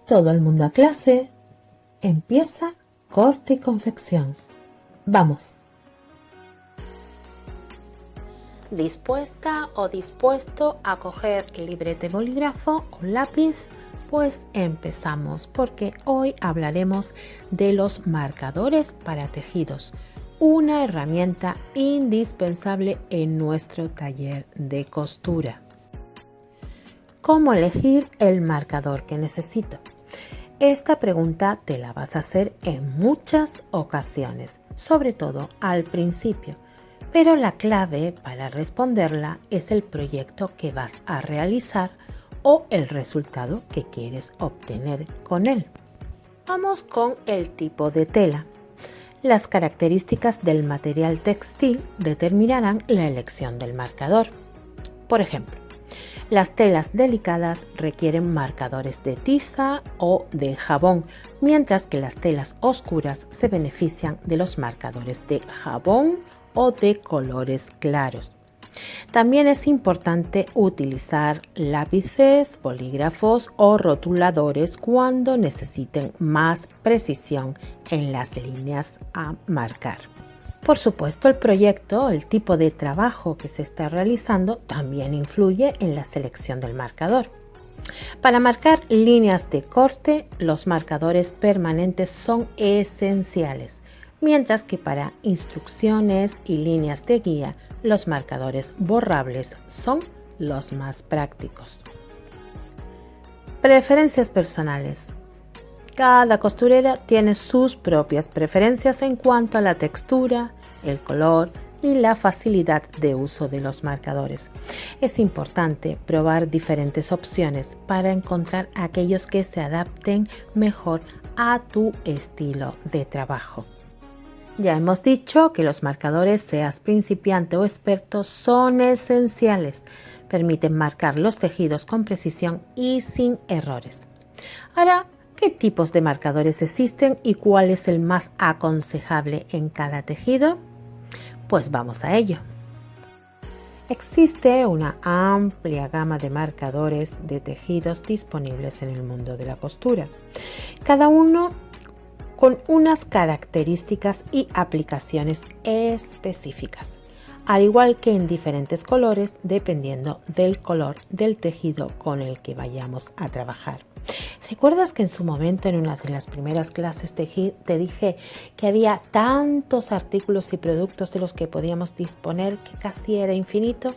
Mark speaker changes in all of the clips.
Speaker 1: Todo el mundo a clase. Empieza corte y confección. Vamos. ¿Dispuesta o dispuesto a coger libreta y bolígrafo o lápiz? Pues empezamos, porque hoy hablaremos de los marcadores para tejidos, una herramienta indispensable en nuestro taller de costura. ¿Cómo elegir el marcador que necesito? Esta pregunta te la vas a hacer en muchas ocasiones, sobre todo al principio, pero la clave para responderla es el proyecto que vas a realizar o el resultado que quieres obtener con él. Vamos con el tipo de tela. Las características del material textil determinarán la elección del marcador. Por ejemplo, las telas delicadas requieren marcadores de tiza o de jabón, mientras que las telas oscuras se benefician de los marcadores de jabón o de colores claros. También es importante utilizar lápices, bolígrafos o rotuladores cuando necesiten más precisión en las líneas a marcar. Por supuesto, el proyecto, el tipo de trabajo que se está realizando, también influye en la selección del marcador. Para marcar líneas de corte, los marcadores permanentes son esenciales, mientras que para instrucciones y líneas de guía, los marcadores borrables son los más prácticos. Preferencias personales. Cada costurera tiene sus propias preferencias en cuanto a la textura, el color y la facilidad de uso de los marcadores. Es importante probar diferentes opciones para encontrar aquellos que se adapten mejor a tu estilo de trabajo. Ya hemos dicho que los marcadores, seas principiante o experto, son esenciales. Permiten marcar los tejidos con precisión y sin errores. Ahora, ¿qué tipos de marcadores existen y cuál es el más aconsejable en cada tejido? Pues vamos a ello. Existe una amplia gama de marcadores de tejidos disponibles en el mundo de la costura. Cada uno con unas características y aplicaciones específicas, al igual que en diferentes colores dependiendo del color del tejido con el que vayamos a trabajar. ¿Recuerdas que en su momento en una de las primeras clases te dije que había tantos artículos y productos de los que podíamos disponer que casi era infinito?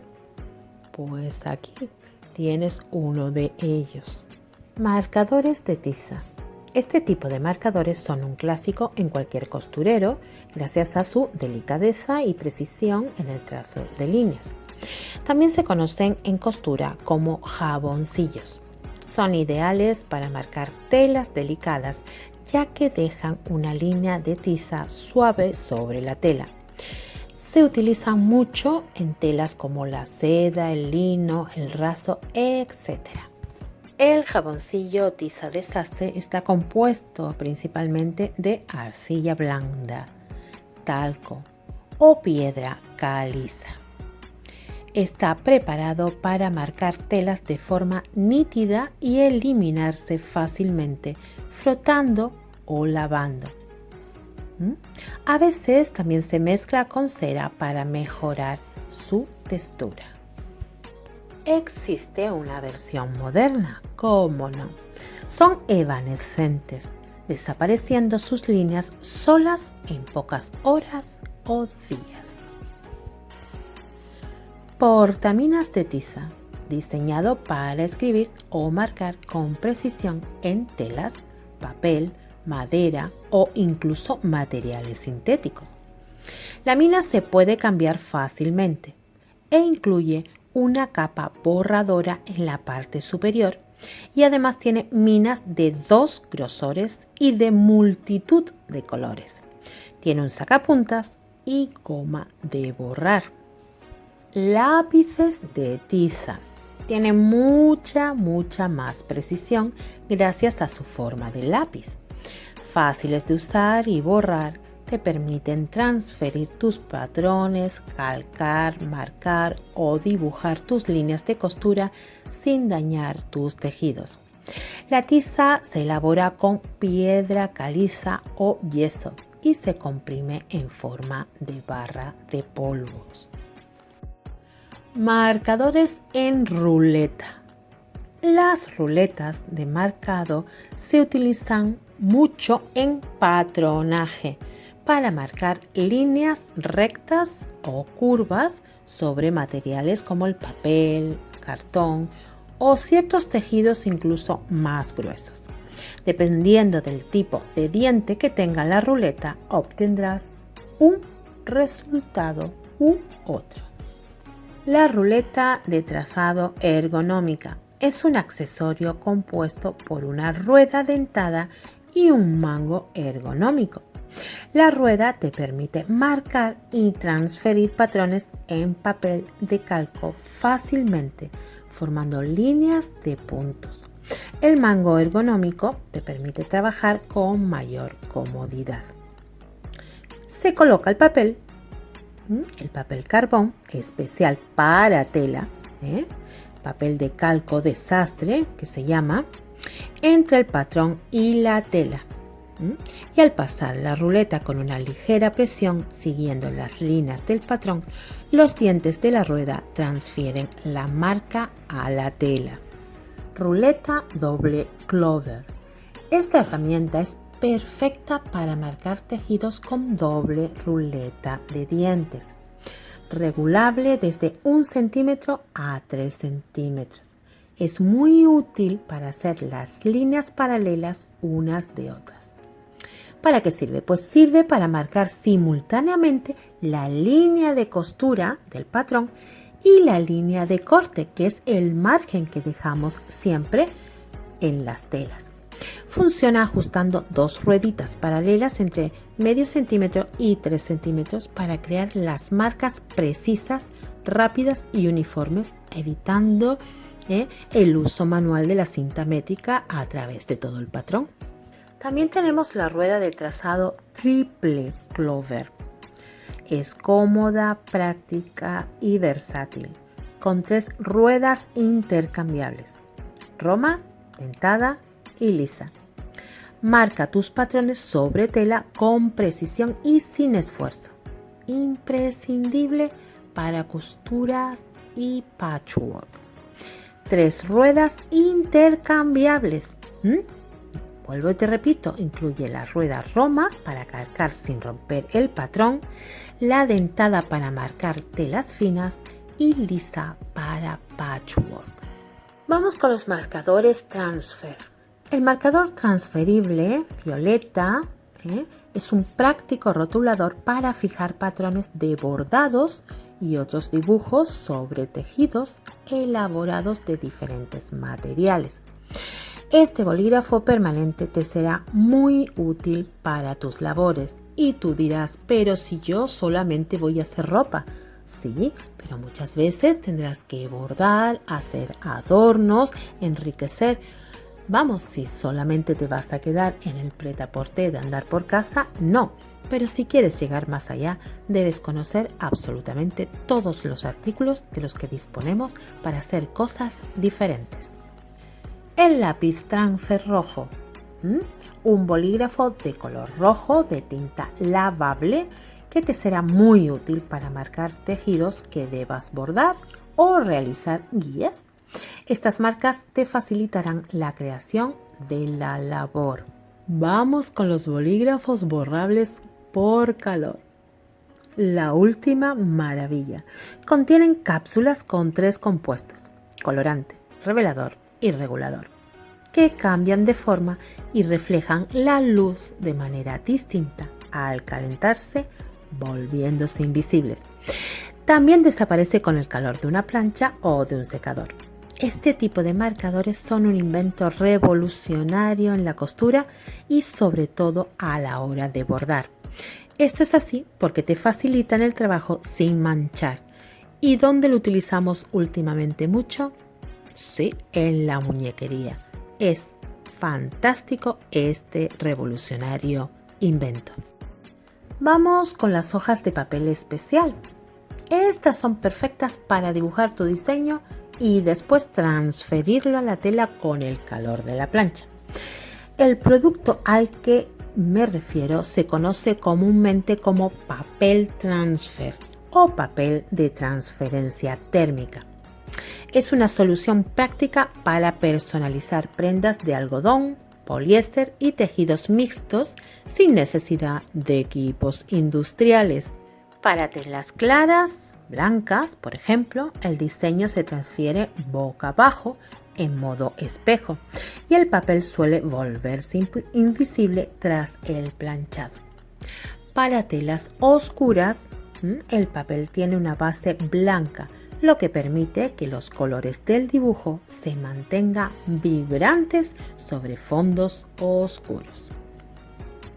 Speaker 1: Pues aquí tienes uno de ellos. Marcadores de tiza. Este tipo de marcadores son un clásico en cualquier costurero gracias a su delicadeza y precisión en el trazo de líneas. También se conocen en costura como jaboncillos. Son ideales para marcar telas delicadas ya que dejan una línea de tiza suave sobre la tela. Se utilizan mucho en telas como la seda, el lino, el raso, etc. El jaboncillo tiza de sastre está compuesto principalmente de arcilla blanda, talco o piedra caliza. Está preparado para marcar telas de forma nítida y eliminarse fácilmente frotando o lavando. A veces también se mezcla con cera para mejorar su textura. Existe una versión moderna, ¿cómo no? Son evanescentes, desapareciendo sus líneas solas en pocas horas o días. Portaminas de tiza, diseñado para escribir o marcar con precisión en telas, papel, madera o incluso materiales sintéticos. La mina se puede cambiar fácilmente e incluye una capa borradora en la parte superior y además tiene minas de 2 grosores y de multitud de colores. Tiene un sacapuntas y goma de borrar. Lápices de tiza. Tiene mucha más precisión gracias a su forma de lápiz. Fáciles de usar y borrar, te permiten transferir tus patrones, calcar, marcar o dibujar tus líneas de costura sin dañar tus tejidos. La tiza se elabora con piedra caliza o yeso y se comprime en forma de barra de polvos. Marcadores en ruleta. Las ruletas de marcado se utilizan mucho en patronaje para marcar líneas rectas o curvas sobre materiales como el papel, cartón o ciertos tejidos incluso más gruesos. Dependiendo del tipo de diente que tenga la ruleta, obtendrás un resultado u otro. La ruleta de trazado ergonómica es un accesorio compuesto por una rueda dentada y un mango ergonómico. La rueda te permite marcar y transferir patrones en papel de calco fácilmente, formando líneas de puntos. El mango ergonómico te permite trabajar con mayor comodidad. Se coloca el papel carbón especial para tela, papel de calco de sastre que se llama, entre el patrón y la tela. Y al pasar la ruleta con una ligera presión siguiendo las líneas del patrón, los dientes de la rueda transfieren la marca a la tela. Ruleta doble clover. Esta herramienta es perfecta para marcar tejidos con doble ruleta de dientes, regulable desde 1 centímetro a 3 centímetros. Es muy útil para hacer las líneas paralelas unas de otras. ¿Para qué sirve? Pues sirve para marcar simultáneamente la línea de costura del patrón y la línea de corte, que es el margen que dejamos siempre en las telas. Funciona ajustando 2 rueditas paralelas entre medio centímetro y 3 centímetros para crear las marcas precisas, rápidas y uniformes, evitando el uso manual de la cinta métrica a través de todo el patrón. También tenemos la rueda de trazado triple clover. Es cómoda, práctica y versátil, con 3 ruedas intercambiables: roma, dentada y lisa. Marca tus patrones sobre tela con precisión y sin esfuerzo. Imprescindible para costuras y patchwork. 3 ruedas intercambiables. Vuelvo y te repito, incluye la rueda roma para calcar sin romper el patrón, la dentada para marcar telas finas y lisa para patchwork. Vamos con los marcadores transfer. El marcador transferible violeta es un práctico rotulador para fijar patrones de bordados y otros dibujos sobre tejidos elaborados de diferentes materiales. Este bolígrafo permanente te será muy útil para tus labores. Y tú dirás, pero si yo solamente voy a hacer ropa. Sí, pero muchas veces tendrás que bordar, hacer adornos, enriquecer. Vamos, si solamente te vas a quedar en el prêt-à-porter de andar por casa, no. Pero si quieres llegar más allá, debes conocer absolutamente todos los artículos de los que disponemos para hacer cosas diferentes. El lápiz transfer rojo, un bolígrafo de color rojo de tinta lavable que te será muy útil para marcar tejidos que debas bordar o realizar guías. Estas marcas te facilitarán la creación de la labor. Vamos con los bolígrafos borrables por calor. La última maravilla. Contienen cápsulas con 3 compuestos: colorante, revelador y regulador, que cambian de forma y reflejan la luz de manera distinta al calentarse, volviéndose invisibles. También desaparece con el calor de una plancha o de un secador. Este tipo de marcadores son un invento revolucionario en la costura y sobre todo a la hora de bordar. Esto es así porque te facilitan el trabajo sin manchar. ¿Y dónde lo utilizamos últimamente mucho? Sí, en la muñequería. Es fantástico este revolucionario invento. Vamos con las hojas de papel especial. Estas son perfectas para dibujar tu diseño y después transferirlo a la tela con el calor de la plancha. El producto al que me refiero se conoce comúnmente como papel transfer o papel de transferencia térmica. Es una solución práctica para personalizar prendas de algodón, poliéster y tejidos mixtos sin necesidad de equipos industriales. Para telas claras, blancas, por ejemplo, el diseño se transfiere boca abajo en modo espejo y el papel suele volverse invisible tras el planchado. Para telas oscuras, el papel tiene una base blanca, lo que permite que los colores del dibujo se mantengan vibrantes sobre fondos oscuros.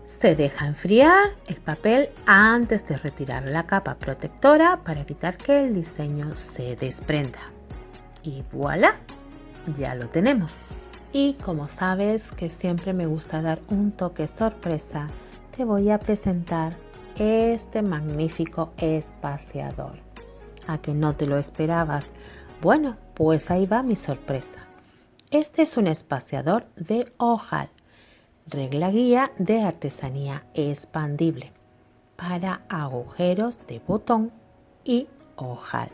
Speaker 1: Se deja enfriar el papel antes de retirar la capa protectora para evitar que el diseño se desprenda. Y voilà, ya lo tenemos. Y como sabes que siempre me gusta dar un toque sorpresa, te voy a presentar este magnífico espaciador. ¿A que no te lo esperabas? Bueno, pues ahí va mi sorpresa. Este es un espaciador de ojal, regla guía de artesanía expandible para agujeros de botón y ojal.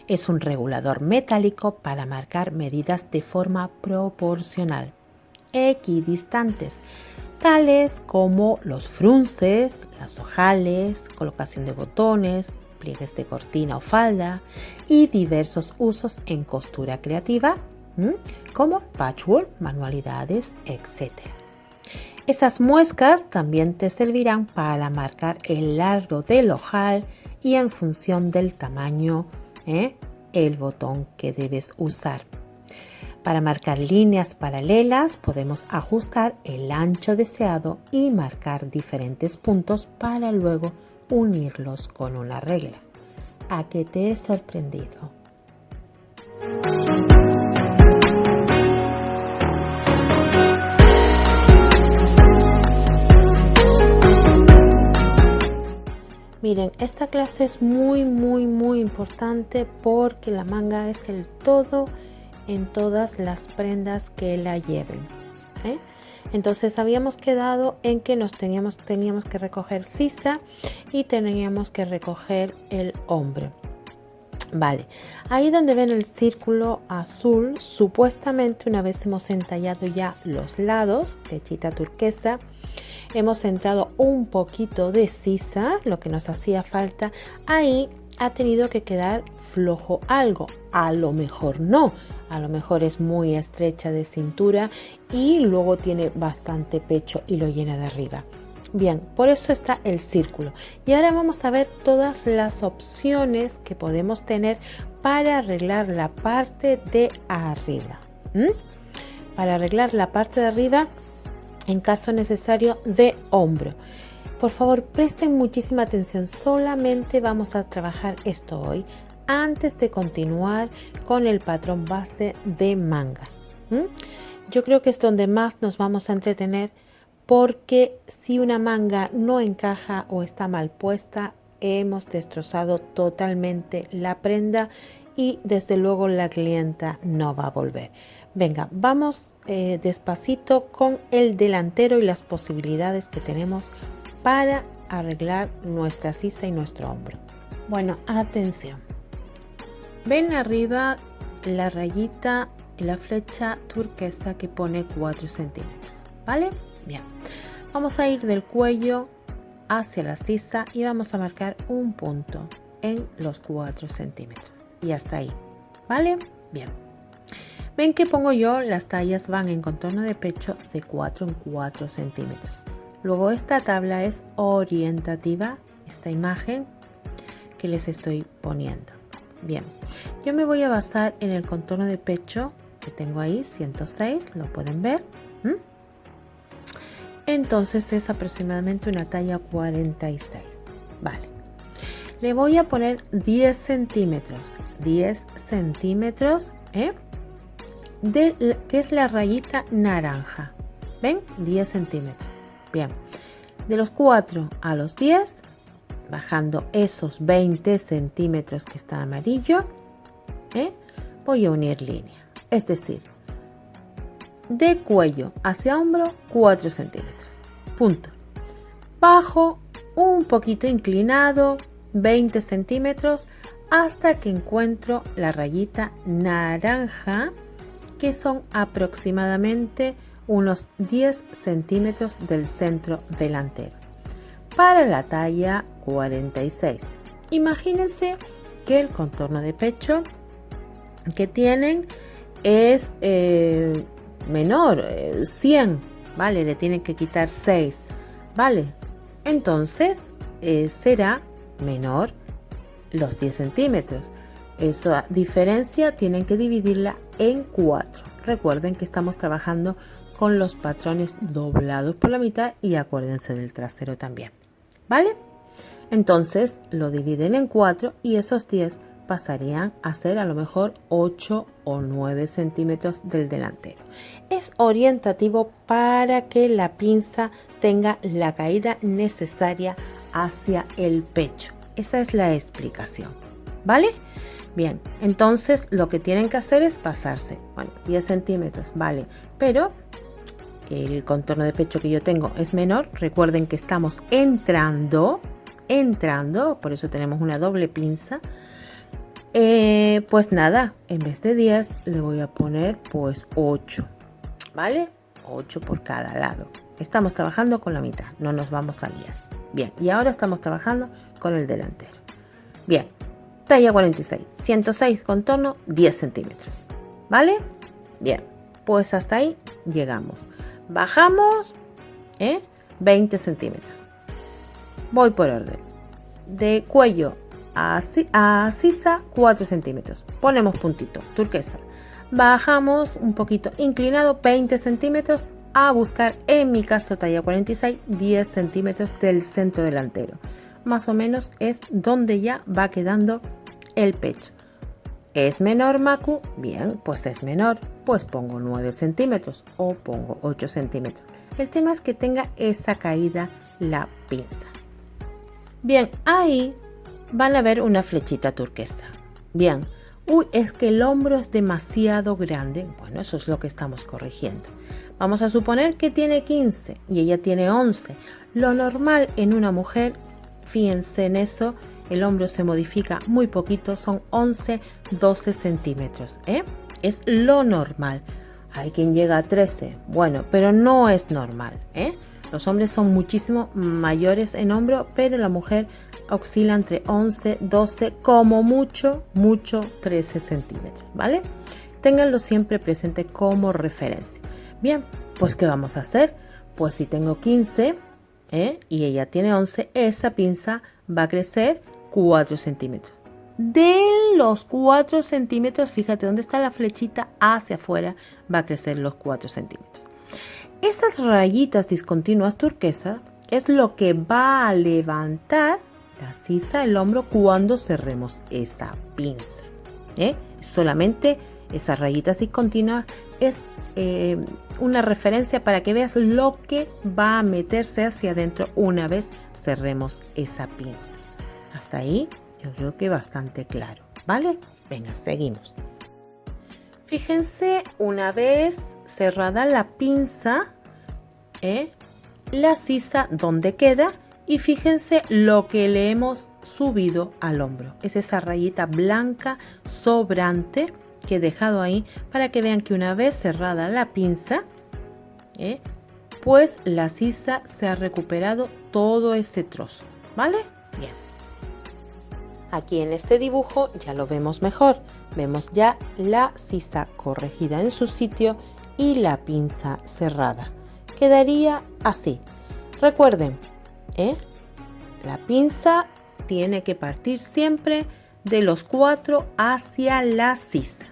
Speaker 1: Es un regulador metálico para marcar medidas de forma proporcional, equidistantes, tales como los frunces, las ojales, colocación de botones, pliegues de cortina o falda y diversos usos en costura creativa, como patchwork, manualidades, etc. Esas muescas también te servirán para marcar el largo del ojal y en función del tamaño, el botón que debes usar. Para marcar líneas paralelas podemos ajustar el ancho deseado y marcar diferentes puntos para luego unirlos con una regla. ¿A qué te he sorprendido? Miren, esta clase es muy importante porque la manga es el todo en todas las prendas que la lleven. Entonces habíamos quedado en que teníamos que recoger sisa y teníamos que recoger el hombro. Vale, ahí donde ven el círculo azul, supuestamente una vez hemos entallado ya los lados, flechita turquesa, hemos entrado un poquito de sisa, lo que nos hacía falta. Ahí ha tenido que quedar flojo algo, a lo mejor no, a lo mejor es muy estrecha de cintura y luego tiene bastante pecho y lo llena de arriba. Bien, por eso está el círculo. Y ahora vamos a ver todas las opciones que podemos tener para arreglar la parte de arriba. Para arreglar la parte de arriba, en caso necesario, de hombro. Por favor, presten muchísima atención. Solamente vamos a trabajar esto hoy antes de continuar con el patrón base de manga. Yo creo que es donde más nos vamos a entretener, porque si una manga no encaja o está mal puesta, hemos destrozado totalmente la prenda y desde luego la clienta no va a volver. Venga, vamos despacito con el delantero y las posibilidades que tenemos para arreglar nuestra sisa y nuestro hombro. Bueno, atención. Ven arriba la rayita y la flecha turquesa que pone 4 centímetros, ¿vale? Bien, vamos a ir del cuello hacia la sisa y vamos a marcar un punto en los 4 centímetros y hasta ahí, ¿vale? Bien. Ven que pongo yo, las tallas van en contorno de pecho de 4 en 4 centímetros. Luego esta tabla es orientativa, esta imagen que les estoy poniendo. Bien, yo me voy a basar en el contorno de pecho que tengo ahí, 106, lo pueden ver. Entonces es aproximadamente una talla 46. Vale, le voy a poner 10 centímetros, que es la rayita naranja. ¿Ven? 10 centímetros. Bien, de los 4 a los 10, bajando esos 20 centímetros que está amarillo, voy a unir línea, es decir, de cuello hacia hombro 4 centímetros, punto. Bajo un poquito inclinado 20 centímetros hasta que encuentro la rayita naranja, que son aproximadamente unos 10 centímetros del centro delantero. Para la talla 46, imagínense que el contorno de pecho que tienen es menor, 100, ¿vale? Le tienen que quitar 6, ¿vale? Entonces será menor los 10 centímetros. Esa diferencia tienen que dividirla en 4. Recuerden que estamos trabajando con los patrones doblados por la mitad y acuérdense del trasero también, ¿vale? Entonces lo dividen en 4 y esos 10 pasarían a ser a lo mejor 8 o 9 centímetros del delantero. Es orientativo para que la pinza tenga la caída necesaria hacia el pecho. Esa es la explicación, ¿vale? Bien, entonces lo que tienen que hacer es pasarse, bueno, 10 centímetros, vale, pero el contorno de pecho que yo tengo es menor. Recuerden que estamos entrando, por eso tenemos una doble pinza. Pues nada, en vez de 10 le voy a poner pues 8, ¿vale? 8 por cada lado. Estamos trabajando con la mitad, no nos vamos a liar. Bien, y ahora estamos trabajando con el delantero. Bien, talla 46, 106 contorno, 10 centímetros, ¿vale? Bien, pues hasta ahí llegamos. Bajamos 20 centímetros. Voy por orden. De cuello a sisa 4 centímetros. Ponemos puntito, turquesa. Bajamos un poquito inclinado 20 centímetros a buscar, en mi caso talla 46, 10 centímetros del centro delantero. Más o menos es donde ya va quedando el pecho. ¿Es menor, Macu? Bien, pues es menor, pues pongo 9 centímetros o pongo 8 centímetros. El tema es que tenga esa caída la pinza. Bien, ahí van a ver una flechita turquesa. Bien, uy, es que el hombro es demasiado grande. Bueno, eso es lo que estamos corrigiendo. Vamos a suponer que tiene 15 y ella tiene 11. Lo normal en una mujer, fíjense en eso, el hombro se modifica muy poquito, son 11, 12 centímetros. Es lo normal. Hay quien llega a 13, bueno, pero no es normal. Los hombres son muchísimo mayores en hombro, pero la mujer oscila entre 11, 12, como mucho 13 centímetros, ¿vale? Ténganlo siempre presente como referencia. Bien, pues ¿qué vamos a hacer? Pues si tengo 15 y ella tiene 11, esa pinza va a crecer 4 centímetros. De los 4 centímetros, fíjate dónde está la flechita, hacia afuera va a crecer los 4 centímetros. Esas rayitas discontinuas turquesa es lo que va a levantar la sisa, el hombro, cuando cerremos esa pinza. Solamente esas rayitas discontinuas es una referencia para que veas lo que va a meterse hacia adentro una vez cerremos esa pinza. Hasta ahí yo creo que bastante claro, ¿vale? Venga, seguimos. Fíjense, una vez cerrada la pinza, la sisa donde queda, y fíjense lo que le hemos subido al hombro. Es esa rayita blanca sobrante que he dejado ahí para que vean que una vez cerrada la pinza, pues la sisa se ha recuperado todo ese trozo, ¿vale? Bien. Aquí en este dibujo ya lo vemos mejor. Vemos ya la sisa corregida en su sitio y la pinza cerrada. Quedaría así. Recuerden, la pinza tiene que partir siempre de los 4 hacia la sisa.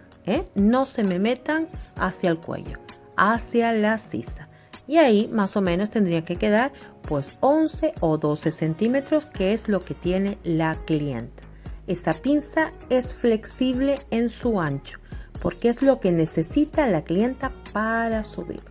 Speaker 1: No se me metan hacia el cuello, hacia la sisa. Y ahí más o menos tendría que quedar pues 11 o 12 centímetros, que es lo que tiene la clienta. Esa pinza es flexible en su ancho, porque es lo que necesita la clienta para subir.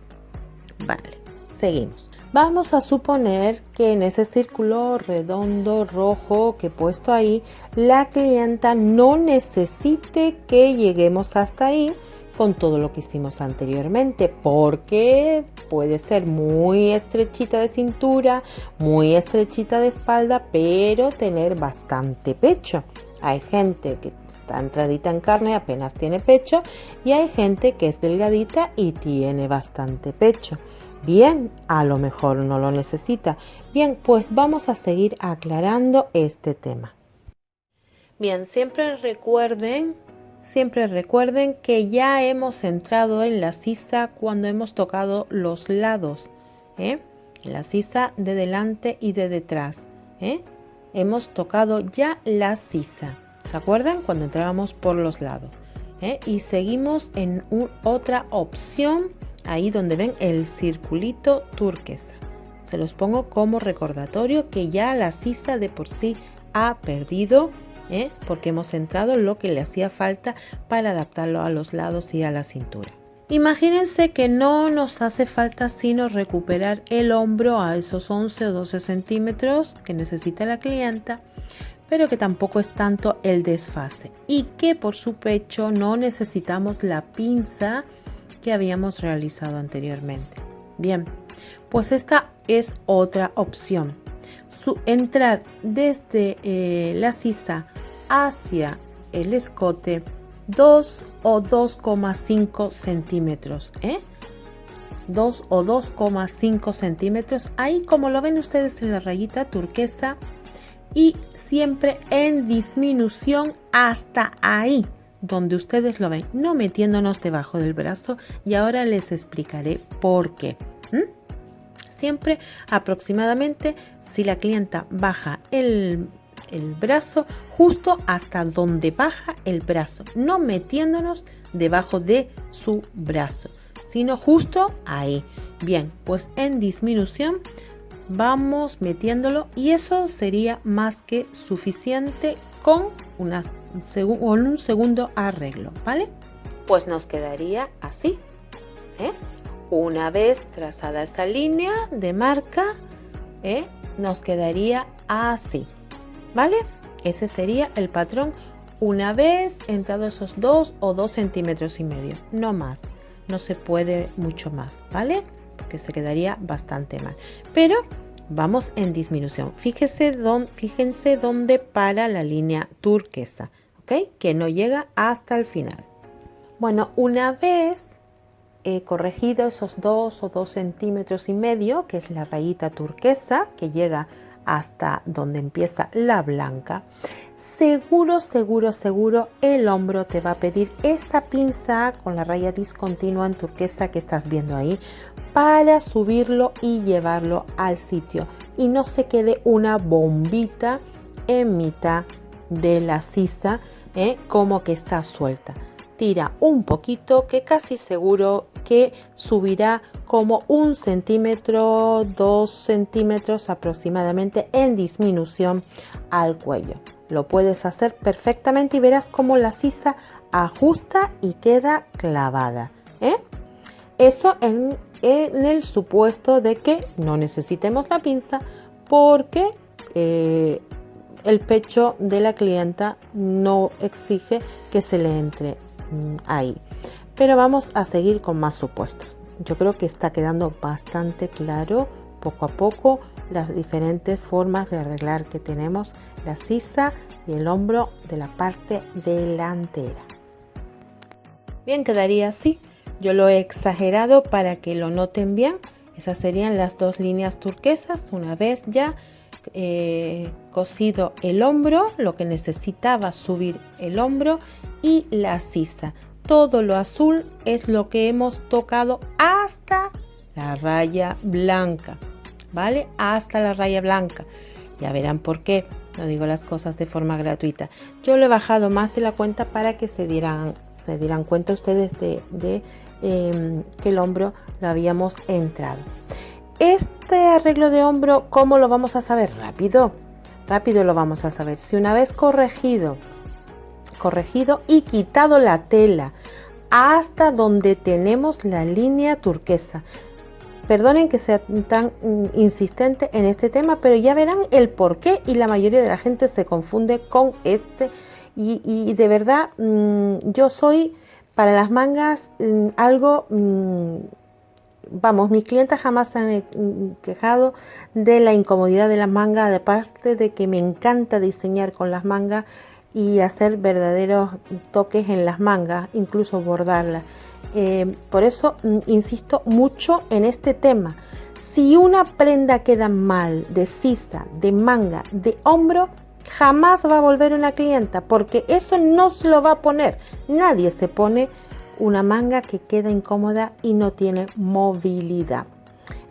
Speaker 1: Vale, seguimos. Vamos a suponer que en ese círculo redondo rojo que he puesto ahí, la clienta no necesite que lleguemos hasta ahí con todo lo que hicimos anteriormente, porque puede ser muy estrechita de cintura, muy estrechita de espalda, pero tener bastante pecho. Hay gente que está entradita en carne, apenas tiene pecho, y hay gente que es delgadita y tiene bastante pecho. Bien, a lo mejor no lo necesita. Bien, pues vamos a seguir aclarando este tema. Bien, siempre recuerden que ya hemos entrado en la sisa cuando hemos tocado los lados, la sisa de delante y de detrás. Hemos tocado ya la sisa. ¿Se acuerdan? Cuando entrábamos por los lados. Y seguimos en otra opción. Ahí donde ven el circulito turquesa. Se los pongo como recordatorio que ya la sisa de por sí ha perdido, porque hemos entrado lo que le hacía falta para adaptarlo a los lados y a la cintura. Imagínense que no nos hace falta sino recuperar el hombro a esos 11 o 12 centímetros que necesita la clienta, pero que tampoco es tanto el desfase y que por su pecho no necesitamos la pinza que habíamos realizado anteriormente. Bien, pues esta es otra opción. Entrar desde la sisa hacia el escote 2 o 2,5 centímetros. 2 o 2,5 centímetros. Ahí como lo ven ustedes en la rayita turquesa y siempre en disminución hasta ahí, donde ustedes lo ven, no metiéndonos debajo del brazo, y ahora les explicaré por qué. Siempre aproximadamente, si la clienta baja el brazo, justo hasta donde baja el brazo, no metiéndonos debajo de su brazo, sino justo ahí. Bien, pues en disminución vamos metiéndolo y eso sería más que suficiente con un segundo arreglo, ¿vale? Pues nos quedaría así, Una vez trazada esa línea de marca, nos quedaría así, ¿vale? Ese sería el patrón una vez entrado esos 2 o 2 centímetros y medio, no más, no se puede mucho más, ¿vale? Porque se quedaría bastante mal, pero vamos en disminución. Fíjense dónde para la línea turquesa, ¿ok? Que no llega hasta el final. Bueno, una vez corregido esos 2 o 2 centímetros y medio, que es la rayita turquesa, que llega hasta donde empieza la blanca, seguro el hombro te va a pedir esa pinza con la raya discontinua en turquesa que estás viendo ahí para subirlo y llevarlo al sitio y no se quede una bombita en mitad de la sisa, como que está suelta. Tira un poquito, que casi seguro que subirá como 1 centímetro, 2 centímetros aproximadamente en disminución al cuello. Lo puedes hacer perfectamente y verás cómo la sisa ajusta y queda clavada. Eso en el supuesto de que no necesitemos la pinza, porque el pecho de la clienta no exige que se le entre ahí. Pero vamos a seguir con más supuestos. Yo creo que está quedando bastante claro poco a poco las diferentes formas de arreglar que tenemos la sisa y el hombro de la parte delantera. Bien, quedaría así. Yo lo he exagerado para que lo noten bien. Esas serían las dos líneas turquesas. Una vez ya cosido el hombro, lo que necesitaba subir el hombro, y la sisa. Todo lo azul es lo que hemos tocado hasta la raya blanca, ¿vale? Hasta la raya blanca. Ya verán por qué no digo las cosas de forma gratuita. Yo lo he bajado más de la cuenta para que se dieran cuenta ustedes de que el hombro lo habíamos entrado. Este arreglo de hombro, ¿cómo lo vamos a saber? Rápido lo vamos a saber. Si una vez corregido y quitado la tela hasta donde tenemos la línea turquesa, perdonen que sea tan insistente en este tema, pero ya verán el por qué y la mayoría de la gente se confunde con y de verdad yo soy para las mangas algo, vamos, mis clientes jamás se han quejado de la incomodidad de las mangas, aparte de que me encanta diseñar con las mangas y hacer verdaderos toques en las mangas, incluso bordarlas. Por eso insisto mucho en este tema. Si una prenda queda mal de sisa, de manga, de hombro, jamás va a volver una clienta, porque eso no se lo va a poner. Nadie se pone una manga que queda incómoda y no tiene movilidad.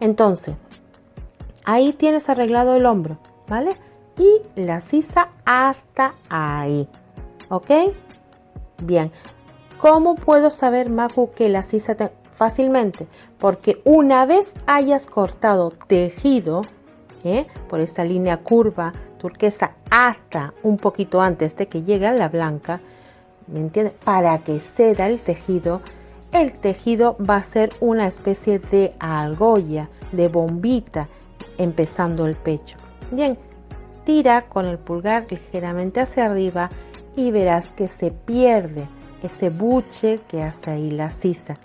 Speaker 1: Entonces, ahí tienes arreglado el hombro, ¿vale? Y la sisa hasta ahí, ¿ok? Bien. ¿Cómo puedo saber, Macu, que la sisa fácilmente? Porque una vez hayas cortado tejido, por esa línea curva turquesa hasta un poquito antes de que llegue a la blanca, ¿me entiendes? Para que ceda el tejido va a ser una especie de argolla, de bombita, empezando el pecho. Bien, tira con el pulgar ligeramente hacia arriba y verás que se pierde ese buche que hace ahí la sisa.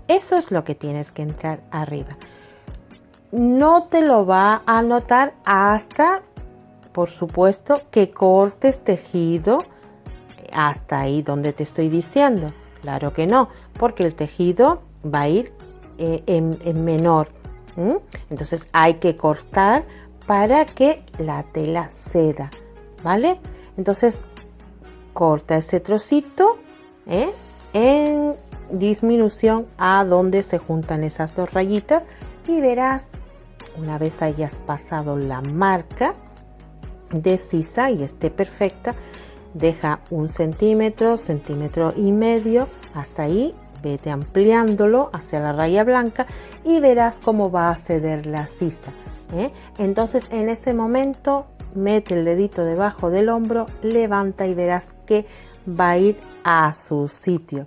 Speaker 1: Eso es lo que tienes que entrar arriba. No te lo va a notar hasta, por supuesto, que cortes tejido hasta ahí donde te estoy diciendo. Claro que no, porque el tejido va a ir en menor. Entonces hay que cortar para que la tela ceda, ¿vale? Entonces corta ese trocito en disminución a donde se juntan esas dos rayitas y verás, una vez hayas pasado la marca de sisa y esté perfecta, deja 1 centímetro, centímetro y medio, hasta ahí, vete ampliándolo hacia la raya blanca y verás cómo va a ceder la sisa. Entonces en ese momento mete el dedito debajo del hombro, levanta y verás que va a ir a su sitio.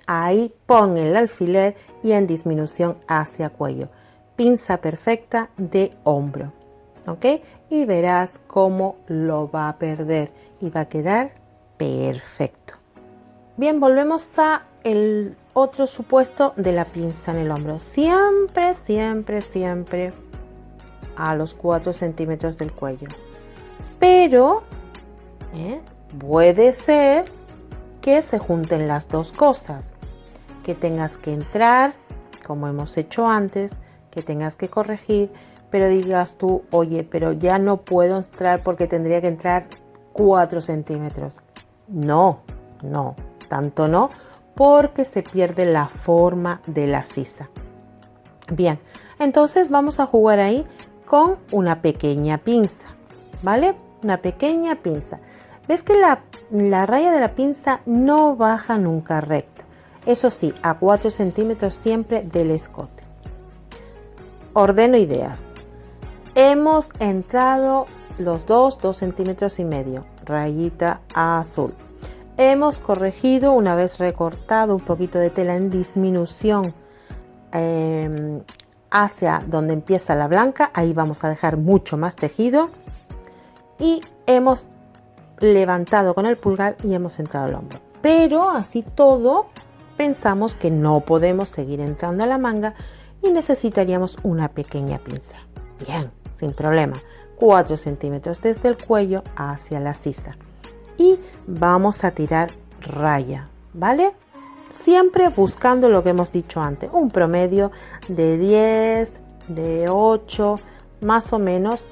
Speaker 1: Ahí pon el alfiler y en disminución hacia cuello. Pinza perfecta de hombro. ¿Ok? Y verás cómo lo va a perder y va a quedar perfecto. Bien, volvemos a el otro supuesto de la pinza en el hombro. Siempre, siempre, siempre a los 4 centímetros del cuello. Pero puede ser que se junten las dos cosas, que tengas que entrar, como hemos hecho antes, que tengas que corregir, pero digas tú, oye, pero ya no puedo entrar porque tendría que entrar 4 centímetros. No, tanto no, porque se pierde la forma de la sisa. Bien, entonces vamos a jugar ahí con una pequeña pinza, ¿vale? Una pequeña pinza. ¿Ves que la raya de la pinza no baja nunca recta? Eso sí, a 4 centímetros siempre del escote. Ordeno ideas. Hemos entrado los 2 centímetros y medio, rayita azul. Hemos corregido una vez recortado un poquito de tela en disminución hacia donde empieza la blanca. Ahí vamos a dejar mucho más tejido. Y hemos levantado con el pulgar y hemos entrado al hombro. Pero así todo pensamos que no podemos seguir entrando a la manga y necesitaríamos una pequeña pinza. Bien, sin problema. 4 centímetros desde el cuello hacia la sisa. Y vamos a tirar raya, ¿vale? Siempre buscando lo que hemos dicho antes, un promedio de 10, de 8, más o menos,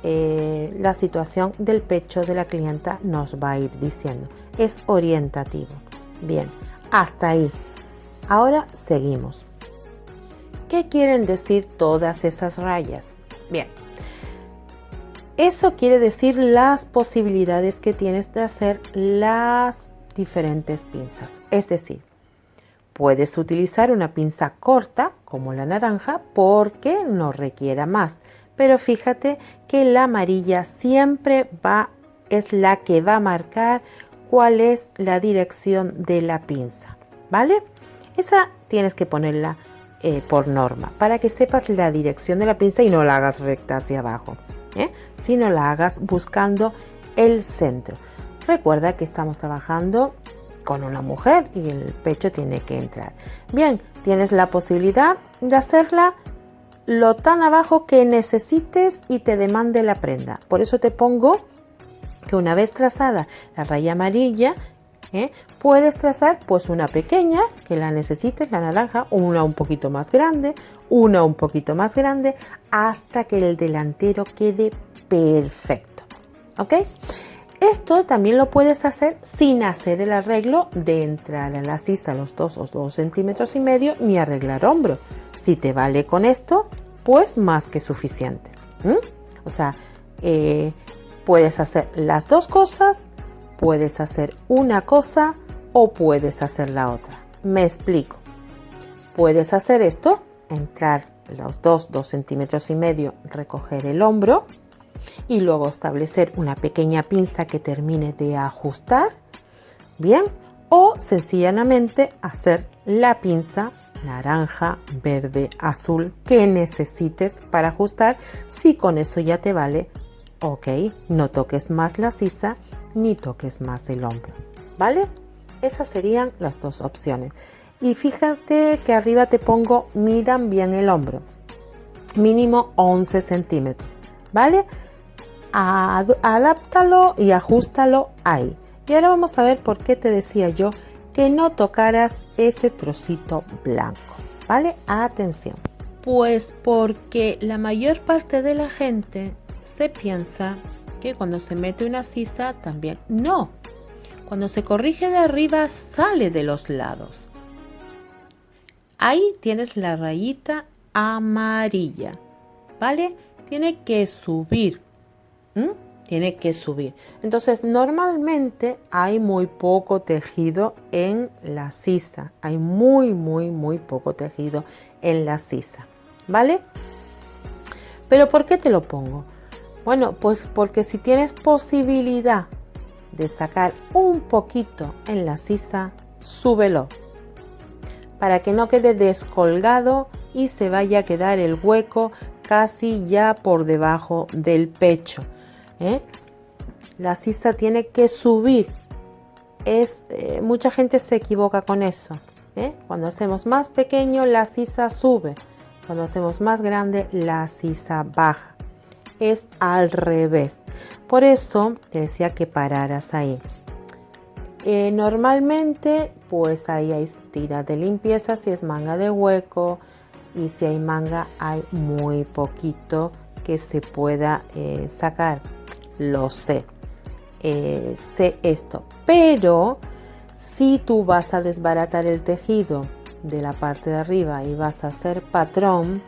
Speaker 1: la situación del pecho de la clienta nos va a ir diciendo. Es orientativo. Bien, hasta ahí. Ahora seguimos. ¿Qué quieren decir todas esas rayas? Bien, eso quiere decir las posibilidades que tienes de hacer las diferentes pinzas. Es decir, puedes utilizar una pinza corta como la naranja porque no requiera más. Pero fíjate que la amarilla siempre es la que va a marcar cuál es la dirección de la pinza, ¿vale? Esa tienes que ponerla por norma, para que sepas la dirección de la pinza y no la hagas recta hacia abajo, sino la hagas buscando el centro. Recuerda que estamos trabajando con una mujer y el pecho tiene que entrar. Bien, tienes la posibilidad de hacerla lo tan abajo que necesites y te demande la prenda. Por eso te pongo que una vez trazada la raya amarilla, puedes trazar pues una pequeña que la necesites, la naranja, una un poquito más grande, una un poquito más grande, hasta que el delantero quede perfecto. ¿Ok? Esto también lo puedes hacer sin hacer el arreglo de entrar a la sisa los 2 o 2,5 centímetros ni arreglar hombro. Si te vale con esto, pues más que suficiente. O sea, puedes hacer las dos cosas, puedes hacer una cosa o puedes hacer la otra. Me explico. Puedes hacer esto, entrar los 2 centímetros, recoger el hombro y luego establecer una pequeña pinza que termine de ajustar, bien, o sencillamente hacer la pinza naranja, verde, azul que necesites para ajustar. Si con eso ya te vale, ok, no toques más la sisa ni toques más el hombro, ¿vale? Esas serían las dos opciones. Y fíjate que arriba te pongo, midan bien el hombro, mínimo 11 centímetros, ¿vale? Adáptalo y ajustalo ahí. Y ahora vamos a ver por qué te decía yo que no tocaras ese trocito blanco, ¿vale? Atención. Pues porque la mayor parte de la gente se piensa que cuando se mete una sisa también. No, cuando se corrige de arriba sale de los lados. Ahí tienes la rayita amarilla, ¿vale? Tiene que subir. Tiene que subir. Entonces, normalmente hay muy poco tejido en la sisa. Hay muy poco tejido en la sisa, ¿vale? ¿Pero por qué te lo pongo? Bueno, pues porque si tienes posibilidad de sacar un poquito en la sisa, súbelo. Para que no quede descolgado y se vaya a quedar el hueco casi ya por debajo del pecho. La sisa tiene que subir. Mucha gente se equivoca con eso. Cuando hacemos más pequeño, la sisa sube. Cuando hacemos más grande, la sisa baja. Es al revés. Por eso te decía que pararas ahí. Normalmente, pues ahí hay tiras de limpieza si es manga de hueco, y si hay manga hay muy poquito que se pueda sacar. Lo sé, sé esto, pero si tú vas a desbaratar el tejido de la parte de arriba y vas a hacer patrón,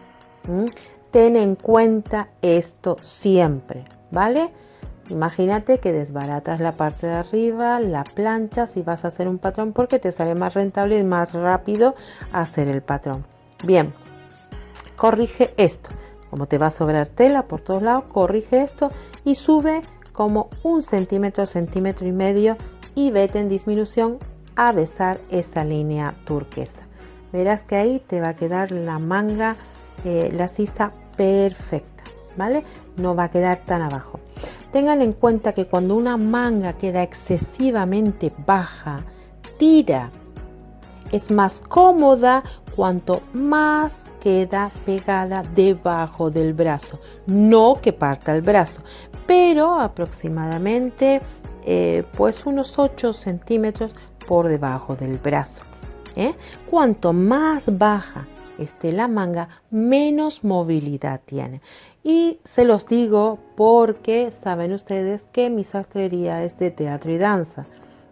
Speaker 1: ten en cuenta esto siempre, ¿vale? Imagínate que desbaratas la parte de arriba, la planchas y vas a hacer un patrón porque te sale más rentable y más rápido hacer el patrón. Bien, corrige esto. Como te va a sobrar tela por todos lados, corrige esto y sube como 1 centímetro, 1,5 centímetros y vete en disminución a besar esa línea turquesa. Verás que ahí te va a quedar la manga, la sisa perfecta, ¿vale? No va a quedar tan abajo. Tengan en cuenta que cuando una manga queda excesivamente baja, tira. Es más cómoda cuanto más queda pegada debajo del brazo, no que parta el brazo, pero aproximadamente pues unos 8 centímetros por debajo del brazo. Cuanto más baja esté la manga, menos movilidad tiene. Y se los digo porque saben ustedes que mi sastrería es de teatro y danza.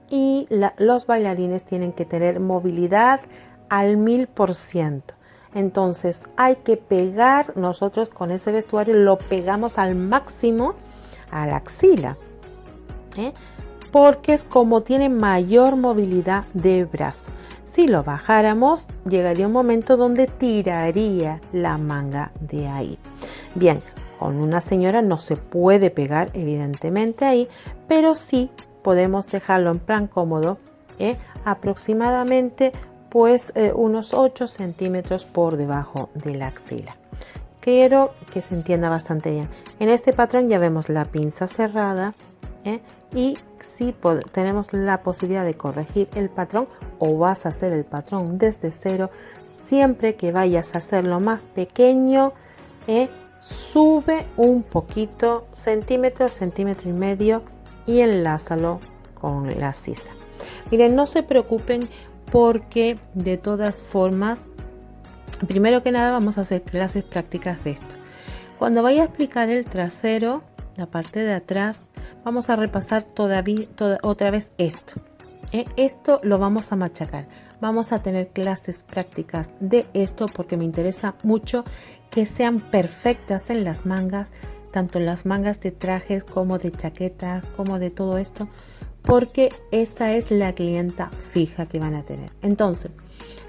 Speaker 1: Y los bailarines tienen que tener movilidad al 1000%. Entonces hay que pegar, nosotros con ese vestuario lo pegamos al máximo a la axila, porque es como tiene mayor movilidad de brazo. Si lo bajáramos, llegaría un momento donde tiraría la manga de ahí. Bien, con una señora no se puede pegar evidentemente ahí, pero sí podemos dejarlo en plan cómodo, aproximadamente pues unos 8 centímetros por debajo de la axila. Quiero que se entienda bastante bien. En este patrón ya vemos la pinza cerrada, y si tenemos la posibilidad de corregir el patrón o vas a hacer el patrón desde cero, siempre que vayas a hacerlo más pequeño, sube un poquito, centímetro, centímetro y medio, y enlázalo con la sisa. Miren, no se preocupen porque de todas formas, primero que nada vamos a hacer clases prácticas de esto. Cuando vaya a explicar el trasero, la parte de atrás, vamos a repasar otra vez esto. Esto lo vamos a machacar. Vamos a tener clases prácticas de esto porque me interesa mucho que sean perfectas en las mangas, tanto en las mangas de trajes como de chaquetas, como de todo esto, porque esa es la clienta fija que van a tener. Entonces,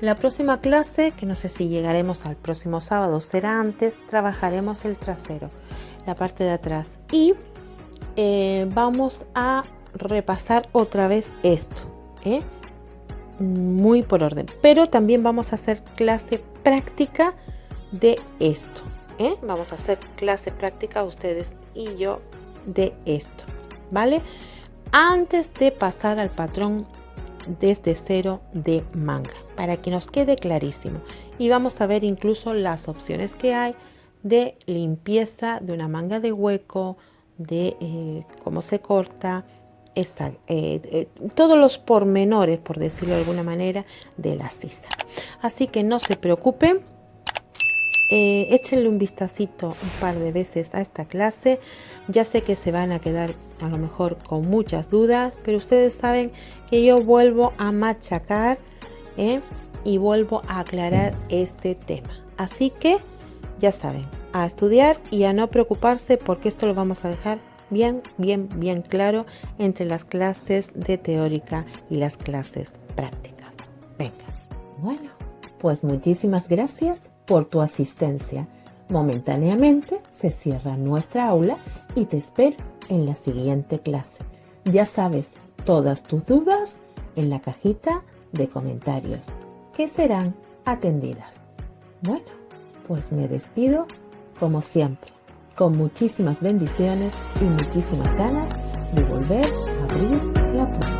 Speaker 1: la próxima clase, que no sé si llegaremos al próximo sábado, será antes, trabajaremos el trasero, la parte de atrás, y vamos a repasar otra vez esto, muy por orden, pero también vamos a hacer clase práctica de esto, vamos a hacer clase práctica ustedes y yo de esto, ¿vale? Antes de pasar al patrón desde cero de manga, para que nos quede clarísimo, y vamos a ver incluso las opciones que hay de limpieza de una manga de hueco, de cómo se corta, todos los pormenores, por decirlo de alguna manera, de la sisa. Así que no se preocupen, échenle un vistacito un par de veces a esta clase. Ya sé que se van a quedar a lo mejor con muchas dudas, pero ustedes saben que yo vuelvo a machacar, y vuelvo a aclarar este tema. Así que ya saben, a estudiar y a no preocuparse, porque esto lo vamos a dejar bien claro entre las clases de teórica y las clases prácticas. Venga. Bueno, pues muchísimas gracias por tu asistencia. Momentáneamente se cierra nuestra aula y te espero en la siguiente clase. Ya sabes, todas tus dudas en la cajita de comentarios, que serán atendidas. Bueno, pues me despido como siempre, con muchísimas bendiciones y muchísimas ganas de volver a abrir la puerta.